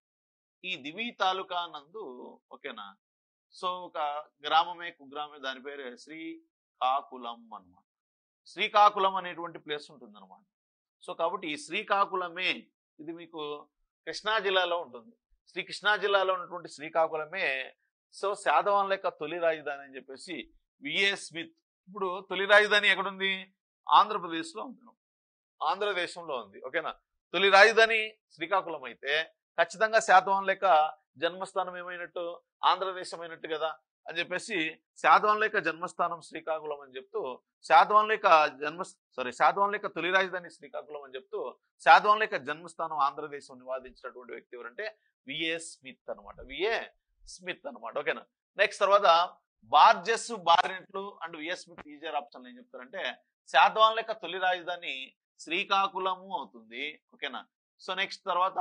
ఈ దివి తాలూకా నందు, ఓకేనా, సో ఒక గ్రామమే, కుగ్రామే, దాని పేరు శ్రీకాకుళం అనమాట. శ్రీకాకుళం అనేటువంటి ప్లేస్ ఉంటుంది అనమాట. సో కాబట్టి ఈ శ్రీకాకుళమే, ఇది మీకు కృష్ణా జిల్లాలో ఉంటుంది. కృష్ణా జిల్లాలో ఉన్నటువంటి శ్రీకాకుళమే సో శాతవాహనుల యొక్క తొలి రాజధాని అని చెప్పేసి విఏ స్మిత్. ఇప్పుడు తొలి రాజధాని ఎక్కడుంది? ఆంధ్రప్రదేశ్లో ఉంది, ఆంధ్రదేశంలో ఉంది, ఓకేనా. తొలి రాజధాని శ్రీకాకుళం అయితే ఖచ్చితంగా శాతవాహనుల యొక్క జన్మస్థానం ఏమైనట్టు? ఆంధ్రదేశం అయినట్టు కదా అని చెప్పేసి శాతవాహనుల యొక్క జన్మస్థానం శ్రీకాకుళం అని చెప్తూ, శాతవాహనుల యొక్క శాతవాహనుల యొక్క తొలి రాజధాని శ్రీకాకుళం అని చెప్తూ శాతవాహనుల యొక్క జన్మస్థానం ఆంధ్రదేశం నివాదించినటువంటి వ్యక్తి ఎవరంటే విఏ స్మిత్ అనమాట, విఏ స్మిత్ అనమాట, ఓకేనా. నెక్స్ట్ తర్వాత బార్జెస్, బార్నెట్లు and V A Smith, E J Rapson ఏం చెప్తారంటే శాతవాహనుల యొక్క తొలి రాజధాని శ్రీకాకుళము అవుతుంది, ఓకేనా. సో నెక్స్ట్ తర్వాత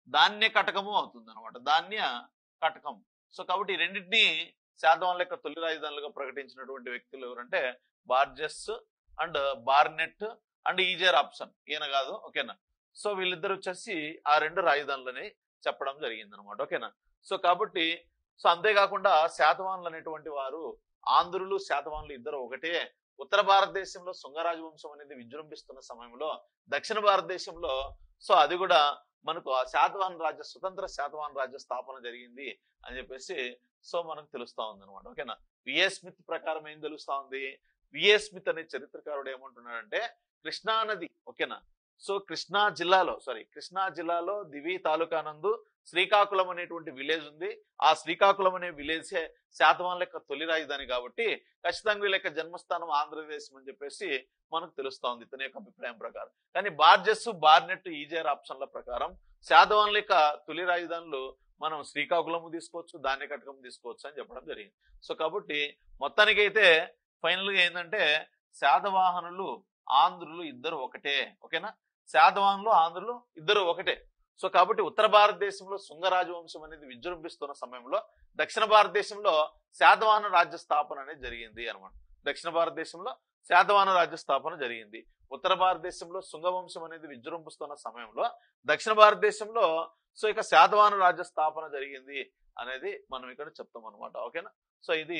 ధాన్య కటకము అవుతుంది అనమాట, ధాన్య కటకం. సో కాబట్టి ఈ రెండింటినీ శాతవాహనుల యొక్క తొలి రాజధానులుగా ప్రకటించినటువంటి వ్యక్తులు ఎవరంటే Burgess and Barnett and EJ Raphson, ఈయన కాదు, ఓకేనా. సో వీళ్ళిద్దరు వచ్చేసి ఆ రెండు రాజధానులని చెప్పడం జరిగింది అనమాట, ఓకేనా. సో కాబట్టి సో అంతేకాకుండా శాతవాహనులు అనేటువంటి వారు ఆంధ్రులు, శాతవాహనులు ఇద్దరు ఒకటే. ఉత్తర భారతదేశంలో శుంగ రాజవంశం అనేది విజృంభిస్తున్న సమయంలో దక్షిణ భారతదేశంలో సో అది కూడా మనకు శాతవాహన రాజ్య, స్వతంత్ర శాతవాహన రాజ్య స్థాపన జరిగింది అని చెప్పేసి సో మనకు తెలుస్తా ఉంది అనమాట, ఓకేనా. విఏ స్మిత్ ప్రకారం ఏం తెలుస్తా ఉంది? విఏ స్మిత్ అనే చరిత్రకారుడు ఏమంటున్నాడంటే కృష్ణా నది, ఓకేనా, సో కృష్ణా జిల్లాలో దివి తాలూకా నందు శ్రీకాకుళం అనేటువంటి విలేజ్ ఉంది. ఆ శ్రీకాకుళం అనే విలేజ్ శాతవాహనుల యొక్క తొలి రాజధాని కాబట్టి ఖచ్చితంగా వీళ్ళ యొక్క జన్మస్థానం ఆంధ్రదేశం అని చెప్పేసి మనకు తెలుస్తా ఉంది ఇతని యొక్క అభిప్రాయం ప్రకారం. కానీ బార్జెస్, బార్నెట్, ఈజే రాప్సన్ల ప్రకారం శాతవాహనుల యొక్క తొలి రాజధానులు మనం శ్రీకాకుళము తీసుకోవచ్చు, ధాన్య కటకం తీసుకోవచ్చు అని చెప్పడం జరిగింది. సో కాబట్టి మొత్తానికైతే ఫైనల్ గా ఏంటంటే శాతవాహనులు, ఆంధ్రులు ఇద్దరు ఒకటే, ఓకేనా. శాతవాహనులు, ఆంధ్రులు ఇద్దరు ఒకటే. సో కాబట్టి ఉత్తర భారతదేశంలో శుంగ రాజవంశం అనేది విజృంభిస్తున్న సమయంలో దక్షిణ భారతదేశంలో శాతవాహన రాజ్య స్థాపన అనేది జరిగింది అనమాట. దక్షిణ భారతదేశంలో శాతవాహన రాజ్య స్థాపన జరిగింది. ఉత్తర భారతదేశంలో శుంగవంశం అనేది విజృంభిస్తున్న సమయంలో దక్షిణ భారతదేశంలో సో ఇక శాతవాహన రాజ్య స్థాపన జరిగింది అనేది మనం ఇక్కడ చెప్తాం అనమాట, ఓకేనా. సో ఇది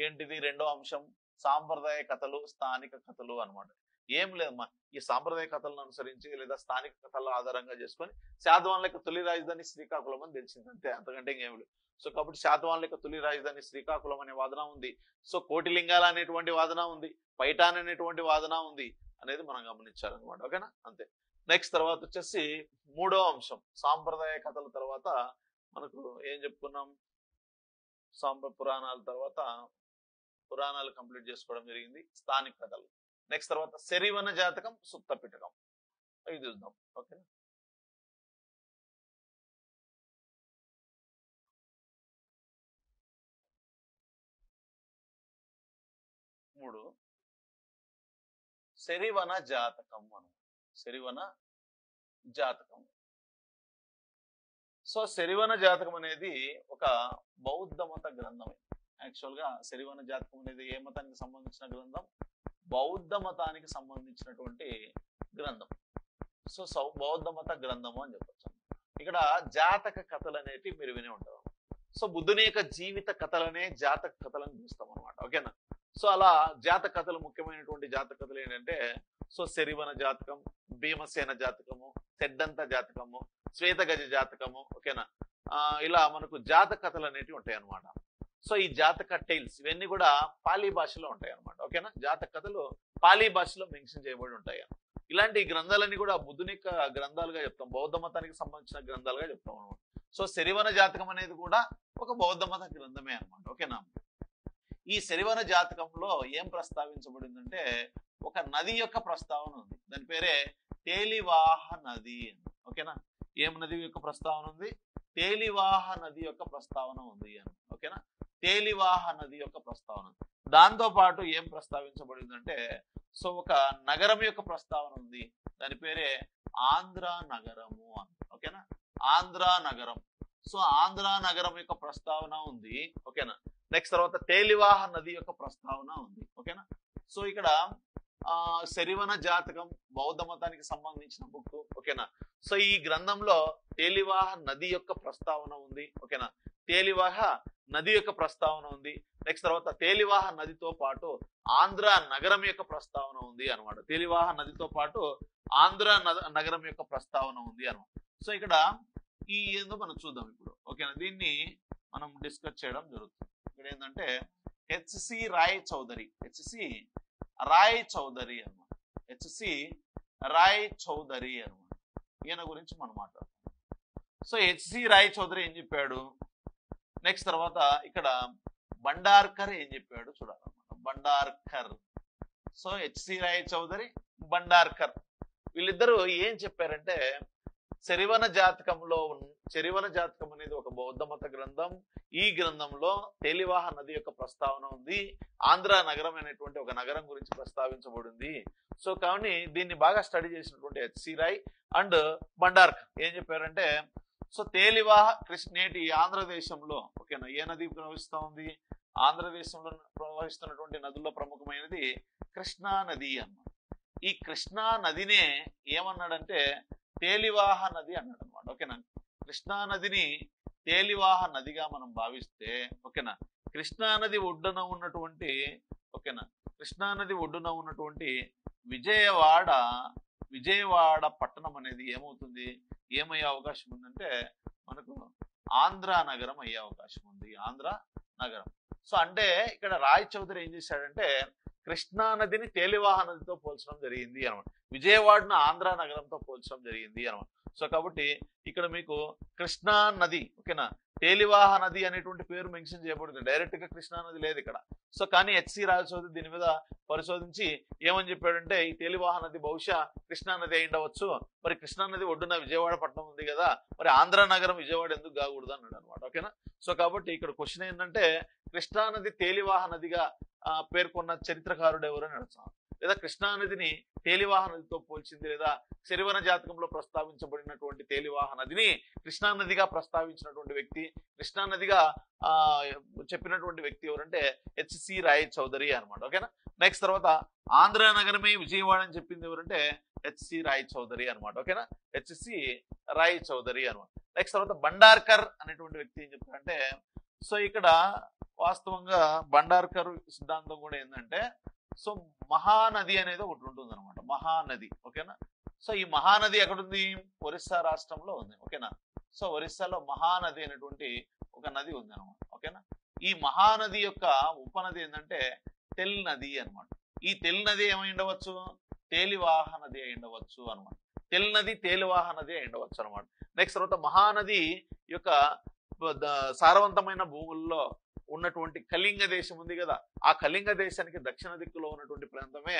ఏంటిది? రెండో అంశం సాంప్రదాయ కథలు, స్థానిక కథలు అనమాట. ఏం లేదమ్మా, ఈ సాంప్రదాయ కథలను అనుసరించి లేదా స్థానిక కథల ఆధారంగా చేసుకొని శాతవాహనుల యొక్క తొలి రాజధాని శ్రీకాకుళం అని తెలిసింది, అంతే, అంతకంటే ఇంకేం లేదు. సో కాబట్టి శాతవాహనుల యొక్క తొలి రాజధాని శ్రీకాకుళం అనే వాదన ఉంది. సో కోటిలింగాల అనేటువంటి వాదన ఉంది, పైఠాన్ అనేటువంటి వాదన ఉంది అనేది మనం గమనించాలన్నమాట, ఓకేనా, అంతే. నెక్స్ట్ తర్వాత వచ్చేసి మూడో అంశం సాంప్రదాయ కథల తర్వాత మనకు ఏం చెప్పుకున్నాం? పురాణాల తర్వాత పురాణాలు కంప్లీట్ చేసుకోవడం జరిగింది, స్థానిక కథలు. నెక్స్ట్ తర్వాత శరివన జాతకం, సుప్త పిటకం, ఇది చూద్దాం, ఓకే. మూడు శరివన జాతకం మనం, శరివన జాతకం. సో శరివన జాతకం అనేది ఒక బౌద్ధ మత గ్రంథమే. యాక్చువల్ గా శరివన జాతకం అనేది ఏ మతానికి సంబంధించిన గ్రంథం? బౌద్ధ మతానికి సంబంధించినటువంటి గ్రంథం. సో బౌద్ధ మత గ్రంథము అని చెప్పచ్చు. ఇక్కడ జాతక కథలు అనేటివి మీరు వినే ఉంటారు. సో బుద్ధుని యొక్క జీవిత కథలనే జాతక కథలను చూస్తాం అనమాట. ఓకేనా. సో అలా జాతక కథలు, ముఖ్యమైనటువంటి జాతక కథలు ఏంటంటే సో శరివన జాతకం, భీమసేన జాతకము, సెడ్డంత జాతకము, శ్వేతగజ జాతకము. ఓకేనా. ఇలా మనకు జాతక కథలు అనేటివి ఉంటాయి అనమాట. సో ఈ జాతక టైల్స్ ఇవన్నీ కూడా పాలీ భాషలో ఉంటాయి అనమాట. ఓకేనా. జాతక కథలు పాలీ భాషలో మెన్షన్ చేయబడి ఉంటాయి. ఇలాంటి గ్రంథాలన్నీ కూడా బుద్ధుని యొక్క గ్రంథాలుగా చెప్తాం, బౌద్ధ మతానికి సంబంధించిన గ్రంథాలుగా చెప్తాం అనమాట. సో శరివన జాతకం అనేది కూడా ఒక బౌద్ధ మత గ్రంథమే అనమాట. ఓకేనా. ఈ శరివన జాతకంలో ఏం ప్రస్తావించబడిందంటే ఒక నది యొక్క ప్రస్తావన ఉంది. దాని పేరే తేలివాహ నది. ఓకేనా. ఏం నది యొక్క ప్రస్తావన ఉంది? తేలివాహ నది యొక్క ప్రస్తావన ఉంది అని. ఓకేనా. తేలివాహ నది యొక్క ప్రస్తావన. దాంతో పాటు ఏం ప్రస్తావించబడిందంటే సో ఒక నగరం యొక్క ప్రస్తావన ఉంది. దాని పేరే ఆంధ్ర నగరము అని. ఓకేనా. ఆంధ్ర నగరం. సో ఆంధ్ర నగరం యొక్క ప్రస్తావన ఉంది. ఓకేనా. నెక్స్ట్ తర్వాత తేలివాహ నది యొక్క ప్రస్తావన ఉంది. ఓకేనా. సో ఇక్కడ శరివన జాతకం బౌద్ధ మతానికి సంబంధించిన బుక్. ఓకేనా. సో ఈ గ్రంథంలో తేలివాహ నది యొక్క ప్రస్తావన ఉంది. ఓకేనా. తేలివాహ నది యొక్క ప్రస్తావన ఉంది. నెక్స్ట్ తర్వాత తేలివాహ నదితో పాటు ఆంధ్ర నగరం యొక్క ప్రస్తావన ఉంది అనమాట. తేలివాహ నదితో పాటు ఆంధ్ర నగరం యొక్క ప్రస్తావన ఉంది అనమాట. సో ఇక్కడ ఈ ఏందో మనం చూద్దాం ఇప్పుడు. ఓకేనా. దీన్ని మనం డిస్కస్ చేయడం జరుగుతుంది. ఇక్కడ ఏంటంటే హెచ్సి రాయ్ చౌదరి, హెచ్సి రాయ్ చౌదరి అనమాట. హెచ్సి రాయ్ చౌదరి అనమాట. ఈయన గురించి మనం మాట్లాడుతాం. సో హెచ్సి రాయ్ చౌదరి ఏం చెప్పాడు, నెక్స్ట్ తర్వాత ఇక్కడ బండార్కర్ ఏం చెప్పాడు చూడాలన్నమాట. బండార్కర్. సో హెచ్సి రాయ్ చౌదరి, బండార్కర్ వీళ్ళిద్దరూ ఏం చెప్పారంటే శరివన జాతకంలో శరివన జాతకం అనేది ఒక బౌద్ధ మత గ్రంథం. ఈ గ్రంథంలో తేలివాహ నది యొక్క ప్రస్తావన ఉంది. ఆంధ్ర నగరం అనేటువంటి ఒక నగరం గురించి ప్రస్తావించబడింది. సో కానీ దీన్ని బాగా స్టడీ చేసినటువంటి హెచ్సి రాయ్ అండ్ బండార్కర్ ఏం చెప్పారంటే సో తేలివాహ నేటి ఆంధ్రదేశంలో ఓకేనా ఏ నది ప్రవహిస్తూ ఉంది? ఆంధ్రదేశంలో ప్రవహిస్తున్నటువంటి నదుల్లో ప్రముఖమైనది కృష్ణా నది అన్నమాట. ఈ కృష్ణా నదినే ఏమన్నాడంటే తేలివాహ నది అన్నాడు అనమాట. ఓకేనా. కృష్ణా నదిని తేలివాహ నదిగా మనం భావిస్తే ఓకేనా కృష్ణా నది ఒడ్డున ఉన్నటువంటి ఓకేనా కృష్ణా నది ఒడ్డున ఉన్నటువంటి విజయవాడ పట్టణం అనేది ఏమవుతుంది, ఏమయ్యే అవకాశం ఉందంటే మనకు ఆంధ్ర నగరం అయ్యే అవకాశం ఉంది. ఆంధ్ర నగరం. సో అంటే ఇక్కడ రాయ్ చౌదరి ఏం చేశాడంటే కృష్ణా నదిని తేలివాహ నదితో పోల్చడం జరిగింది అనమాట. విజయవాడను ఆంధ్ర నగరంతో పోల్చడం జరిగింది అనమాట. సో కాబట్టి ఇక్కడ మీకు కృష్ణా నది ఓకేనా తేలివాహ నది అనేటువంటి పేరు మెన్షన్ చేయబడుతుంది. డైరెక్ట్ గా కృష్ణా నది లేదు ఇక్కడ. సో కానీ హెచ్సి రాయ్ చౌదరి దీని మీద పరిశోధించి ఏమని చెప్పాడంటే ఈ తేలివాహ నది బహుశా కృష్ణా నది అయి ఉండవచ్చు. మరి కృష్ణా నది ఒడ్డున విజయవాడ పట్టణం ఉంది కదా, మరి ఆంధ్ర నగరం విజయవాడ ఎందుకు కాకూడదు అన్నాడు అనమాట. ఓకేనా. సో కాబట్టి ఇక్కడ క్వశ్చన్ ఏంటంటే కృష్ణా నది తేలివాహ నదిగా పేర్కొన్న చరిత్రకారుడు ఎవరు అని అడుగుతాం. లేదా కృష్ణా నదిని తేలివాహ నదితో పోల్చింది లేదా శరివన జాతకంలో ప్రస్తావించబడినటువంటి తేలివాహ నదిని కృష్ణా నదిగా ప్రస్తావించినటువంటి వ్యక్తి, కృష్ణా నదిగా చెప్పినటువంటి వ్యక్తి ఎవరంటే హెచ్సి రాయ్ చౌదరి అనమాట. ఓకేనా. నెక్స్ట్ తర్వాత ఆంధ్ర నగరమే విజయవాడ అని చెప్పింది ఎవరంటే హెచ్సి రాయ్ చౌదరి అనమాట. ఓకేనా. హెచ్సి రాయ్ చౌదరి అనమాట. నెక్స్ట్ తర్వాత బండార్కర్ అనేటువంటి వ్యక్తి ఏం చెప్తారంటే సో ఇక్కడ వాస్తవంగా బండార్కర్ సిద్ధాంతం కూడా ఏంటంటే సో మహానది అనేది ఒకటి ఉంటుంది అనమాట. మహానది. ఓకేనా. సో ఈ మహానది ఎక్కడుంది? ఒరిస్సా రాష్ట్రంలో ఉంది. ఓకేనా. సో ఒరిస్సాలో మహానది అనేటువంటి ఒక నది ఉంది అనమాట. ఓకేనా. ఈ మహానది యొక్క ఉపనది ఏంటంటే తెల్ నది అనమాట. ఈ తెల్ నది ఏమై ఉండవచ్చు? తేలివాహ నది అయి ఉండవచ్చు అనమాట. తెల్ నది తేలివాహ నది అయి ఉండవచ్చు అనమాట. నెక్స్ట్ తర్వాత మహానది యొక్క సారవంతమైన భూముల్లో ఉన్నటువంటి కళింగ దేశం ఉంది కదా, ఆ కళింగ దేశానికి దక్షిణ దిక్కులో ఉన్నటువంటి ప్రాంతమే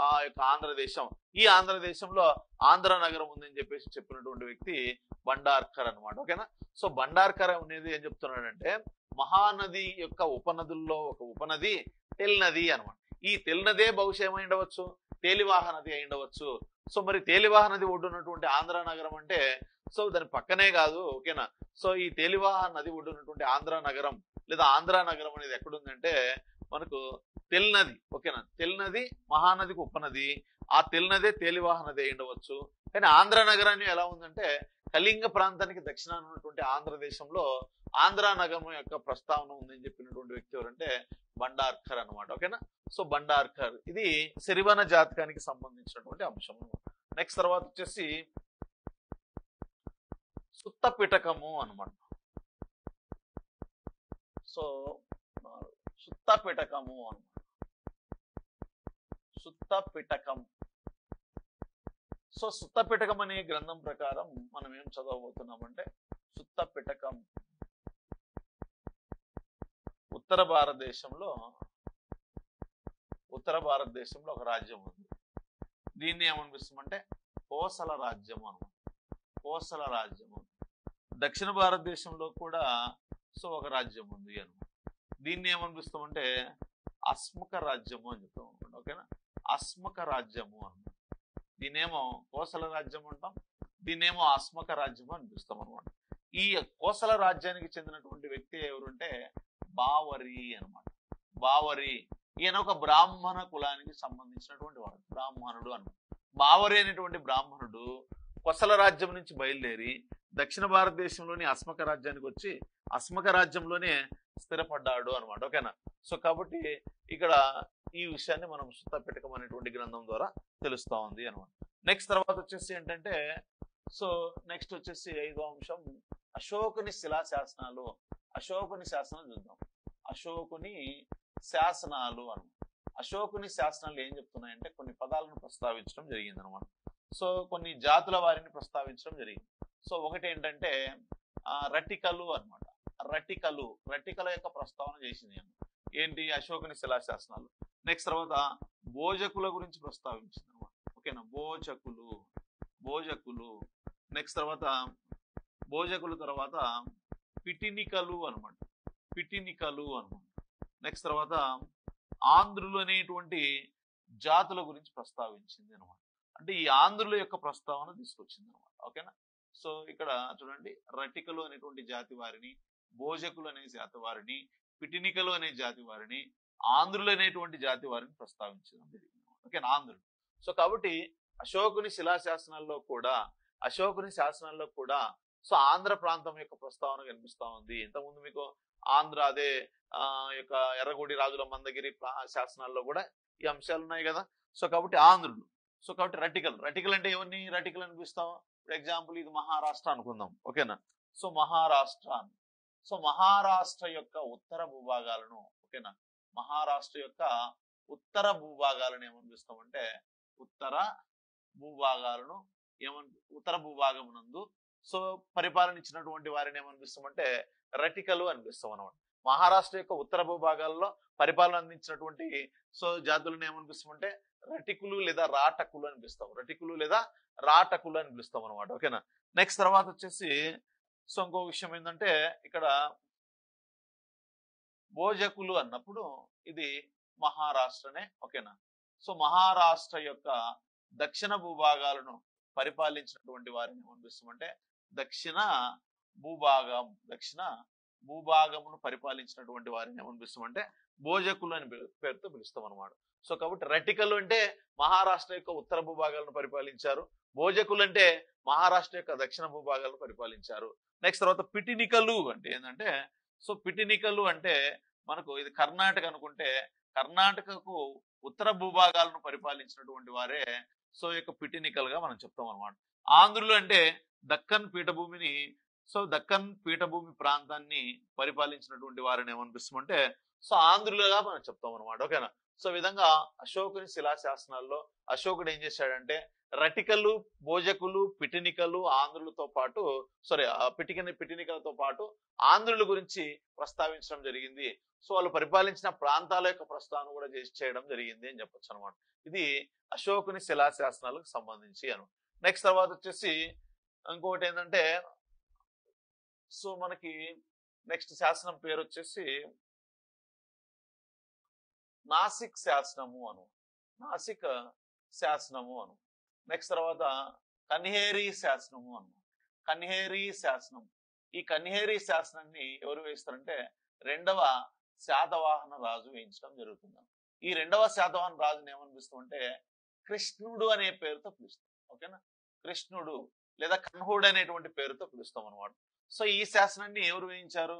ఆ యొక్క ఆంధ్రదేశం. ఈ ఆంధ్రదేశంలో ఆంధ్ర నగరం ఉందని చెప్పేసి చెప్పినటువంటి వ్యక్తి బండార్కర్ అనమాట. ఓకేనా. సో బండార్కర్ అనేది ఏం చెప్తున్నాడంటే మహానది యొక్క ఉపనదుల్లో ఒక ఉపనది తెల్ నది అనమాట. ఈ తెల్ నదే బహుశా ఏమై ఉండవచ్చు? తేలివాహ నది అయి ఉండవచ్చు. సో మరి తేలివాహ నది ఒడ్డున్నటువంటి ఆంధ్ర నగరం అంటే సో దాని పక్కనే కాదు. ఓకేనా. సో ఈ తేలివాహ నది ఒడ్డున్నటువంటి ఆంధ్ర నగరం లేదా ఆంధ్ర నగరం అనేది ఎక్కడుందంటే మనకు తెల్ నది. ఓకేనా. తెల్ నది మహానదికి ఉపనది. ఆ తెల్ నదే తేలివాహ నది అయి ఉండవచ్చు. కానీ ఆంధ్ర నగరాన్ని ఎలా ఉందంటే కళింగ ప్రాంతానికి దక్షిణాన ఉన్నటువంటి ఆంధ్రదేశంలో ఆంధ్ర నగరం యొక్క ప్రస్తావన ఉందని చెప్పినటువంటి వ్యక్తి ఎవరంటే బండార్కర్ అనమాట. ఓకేనా. సో బండార్కర్ ఇది శరివన జాతకానికి సంబంధించినటువంటి అంశం. నెక్స్ట్ తర్వాత వచ్చేసి సుత్త పిటకము అనమాట. సో సుత్త పిటకము అనమాట. సుత్త పిటకం. సో సుత్త పిటకం అనే గ్రంథం ప్రకారం మనం ఏం చదవబోతున్నామంటే సుత్త పిటకం ఉత్తర భారతదేశంలో ఒక రాజ్యం ఉంది. దీన్ని ఏమనిపిస్తామంటే కోసల రాజ్యము అనమాట. కోసల రాజ్యము. దక్షిణ భారతదేశంలో కూడా సో ఒక రాజ్యం ఉంది అనమాట. దీన్ని ఏమనిపిస్తామంటే అస్మక రాజ్యము అని చెప్తాం అనమాట. ఓకేనా. అస్మక రాజ్యము అనమాట. దీన్నేమో కోసల రాజ్యం అంటాం, దీన్నేమో అస్మక రాజ్యము అనిపిస్తాం అనమాట. ఈ కోసల రాజ్యానికి చెందినటువంటి వ్యక్తి ఎవరుంటే బావరి అనమాట. బావరి ఈయన ఒక బ్రాహ్మణ కులానికి సంబంధించినటువంటి వాడు, బ్రాహ్మణుడు అనమాట. బావరి అనేటువంటి బ్రాహ్మణుడు కోసల రాజ్యం నుంచి బయలుదేరి దక్షిణ భారతదేశంలోని అస్మక రాజ్యానికి వచ్చి అస్మక రాజ్యంలోనే స్థిరపడ్డాడు అనమాట. ఓకేనా. సో కాబట్టి ఇక్కడ ఈ విషయాన్ని మనం సుత్త పిటకం అనేటువంటి గ్రంథం ద్వారా తెలుస్తా ఉంది అనమాట. నెక్స్ట్ తర్వాత వచ్చేసి ఏంటంటే సో నెక్స్ట్ వచ్చేసి 5వ అంశం అశోకుని శిలాశాసనాలు. అశోకుని శాసనాలు చూద్దాం. అశోకుని శాసనాలు అనమాట. అశోకుని శాసనాలు ఏం చెప్తున్నాయంటే కొన్ని పదాలను ప్రస్తావించడం జరిగింది అనమాట. సో కొన్ని జాతుల వారిని ప్రస్తావించడం జరిగింది. సో ఒకటి ఏంటంటే రటికలు అనమాట. రటికల యొక్క ప్రస్తావన చేసింది ఏంటి అశోకుని శిలాశాసనాలు. నెక్స్ట్ తర్వాత భోజకుల గురించి ప్రస్తావించింది అనమాట. ఓకేనా. భోజకులు నెక్స్ట్ తర్వాత భోజకులు తర్వాత పిటినికలు అనమాట. నెక్స్ట్ తర్వాత ఆంధ్రులు అనేటువంటి జాతుల గురించి ప్రస్తావించింది అనమాట. అంటే ఈ ఆంధ్రుల యొక్క ప్రస్తావన తీసుకొచ్చింది అనమాట. ఓకేనా. సో ఇక్కడ చూడండి రటికలు అనేటువంటి జాతి వారిని, భోజకులు అనే జాతి వారిని, పిటినికలు అనే జాతి వారిని, ఆంధ్రులు అనేటువంటి జాతి వారిని ప్రస్తావించడం జరిగింది. ఓకేనా. ఆంధ్రులు. సో కాబట్టి అశోకుని శిలాశాసనాల్లో కూడా సో ఆంధ్ర ప్రాంతం యొక్క ప్రస్తావన కనిపిస్తా ఉంది. ఇంతకుముందు మీకు ఆంధ్ర అదే యొక్క ఎర్రగూడి రాజుల మందగిరి శాసనాల్లో కూడా ఈ అంశాలు ఉన్నాయి కదా. సో కాబట్టి ఆంధ్రులు. సో కాబట్టి రటికల్ అంటే ఎవరిని రటికల్ అనిపిస్తాం. ఫర్ ఎగ్జాంపుల్ ఇది మహారాష్ట్ర అనుకుందాం. ఓకేనా. సో మహారాష్ట్ర యొక్క ఉత్తర భూభాగాలను ఓకేనా మహారాష్ట్ర యొక్క ఉత్తర భూభాగాలను ఏమనిపిస్తామంటే ఉత్తర భూభాగం నందు సో పరిపాలన ఇచ్చినటువంటి వారిని ఏమనిపిస్తామంటే రటికలు అనిపిస్తాం అనమాట. మహారాష్ట్ర యొక్క ఉత్తర భూభాగాల్లో పరిపాలన అందించినటువంటి సో జాతులను ఏమనిపిస్తామంటే రటికులు లేదా రాటకులు అనిపిస్తాం అనమాట. ఓకేనా. నెక్స్ట్ తర్వాత వచ్చేసి సో ఇంకో విషయం ఏంటంటే ఇక్కడ భోజకులు అన్నప్పుడు ఇది మహారాష్ట్రనే. ఓకేనా. సో మహారాష్ట్ర యొక్క దక్షిణ భూభాగాలను పరిపాలించినటువంటి వారిని ఏమనిపిస్తామంటే దక్షిణ భూభాగమును పరిపాలించినటువంటి వారిని ఏమనిపిస్తామంటే భోజకులు అని పేరుతో పిలుస్తాం అనమాట. సో కాబట్టి రటికలు అంటే మహారాష్ట్ర యొక్క ఉత్తర భూభాగాలను పరిపాలించారు, భోజకులు అంటే మహారాష్ట్ర యొక్క దక్షిణ భూభాగాలను పరిపాలించారు. నెక్స్ట్ తర్వాత పిటినికలు అంటే ఏంటంటే సో పిటినికలు అంటే మనకు ఇది కర్ణాటక అనుకుంటే కర్ణాటకకు ఉత్తర భూభాగాలను పరిపాలించినటువంటి వారే సో యొక్క పిటినికల్ గా మనం చెప్తాం అనమాట. ఆంధ్రులు అంటే దక్కన్ పీఠభూమి ప్రాంతాన్ని పరిపాలించినటువంటి వారిని ఏమనిపిస్తామంటే సో ఆంధ్రులుగా మనం చెప్తాం అనమాట. ఓకేనా. సో విధంగా అశోకుని శిలాశాసనాల్లో అశోకుడు ఏం చేశాడంటే రటికలు, భోజకులు, పిటినికలు, ఆంధ్రులతో పాటు పిటినికలతో పాటు ఆంధ్రుల గురించి ప్రస్తావించడం జరిగింది. సో వాళ్ళు పరిపాలించిన ప్రాంతాల యొక్క ప్రస్తావన కూడా చేయడం జరిగింది అని చెప్పొచ్చు అనమాట. ఇది అశోకుని శిలాశాసనాలకు సంబంధించి అను. నెక్స్ట్ తర్వాత వచ్చేసి ఇంకొకటి ఏంటంటే సో మనకి నెక్స్ట్ శాసనం పేరు వచ్చేసి నాసిక్ శాసనము అను. నెక్స్ట్ తర్వాత కన్హేరీ శాసనము అను. ఈ కన్హేరీ శాసనాన్ని ఎవరు వేస్తారంటే 2వ శాతవాహన రాజు వేయించడం జరుగుతుంది. ఈ 2వ శాతవాహన రాజుని ఏమనిపిస్తామంటే కృష్ణుడు అనే పేరుతో పిలుస్తాం. ఓకేనా. కృష్ణుడు లేదా కన్హుడ్ అనేటువంటి పేరుతో పిలుస్తాం అనమాట. సో ఈ శాసనాన్ని ఎవరు వేయించారు?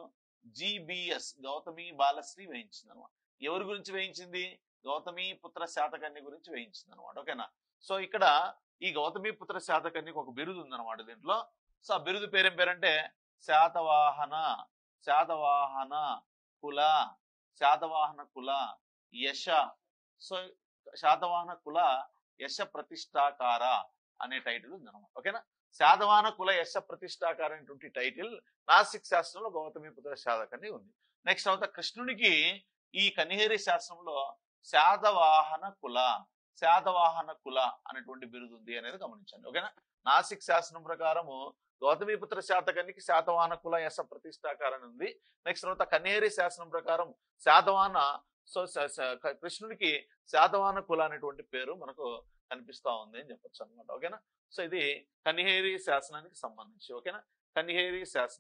జిబిఎస్ గౌతమి బాలశ్రీ వేయించింది అనమాట. ఎవరి గురించి వేయించింది? గౌతమి పుత్ర శాతకర్ణి గురించి వేయించింది అనమాట. ఓకేనా? సో ఇక్కడ ఈ గౌతమి పుత్ర శాతకర్ణికి ఒక బిరుదు ఉందన్నమాట దీంట్లో. సో ఆ బిరుదు పేరేం పేరంటే శాతవాహన శాతవాహన కుల శాతవాహన కుల యశ. సో శాతవాహన కుల యశ ప్రతిష్టాకార అనే టైటిల్ ఉందన్నమాట. ఓకేనా? శాతవాహన కుల యశ ప్రతిష్టాకార అనేటువంటి టైటిల్ నాసిక్ శాస్త్రంలో గౌతమి పుత్ర శాతకర్ణి ఉంది. నెక్స్ట్ తర్వాత కృష్ణునికి ఈ కనిహేరి శాస్త్రంలో శాతవాహన కుల అనేటువంటి బిరుదు ఉంది అనేది గమనించండి. ఓకేనా? నాసిక్ శాస్త్రం ప్రకారము గౌతమిపుత్ర శాతకర్ణికి శాతవాహన కుల యశ ప్రతిష్టాకారం ఉంది. నెక్స్ట్ తర్వాత కన్నేరి శాసనం ప్రకారం శాతవాహన సో కృష్ణుడికి శాతవాహన కుల అనేటువంటి పేరు మనకు కనిపిస్తా ఉంది అని చెప్పొచ్చు అనమాట. ఓకేనా? సో ఇది కన్నేరి శాసనానికి సంబంధించి. ఓకేనా? కన్నేరి శాసనం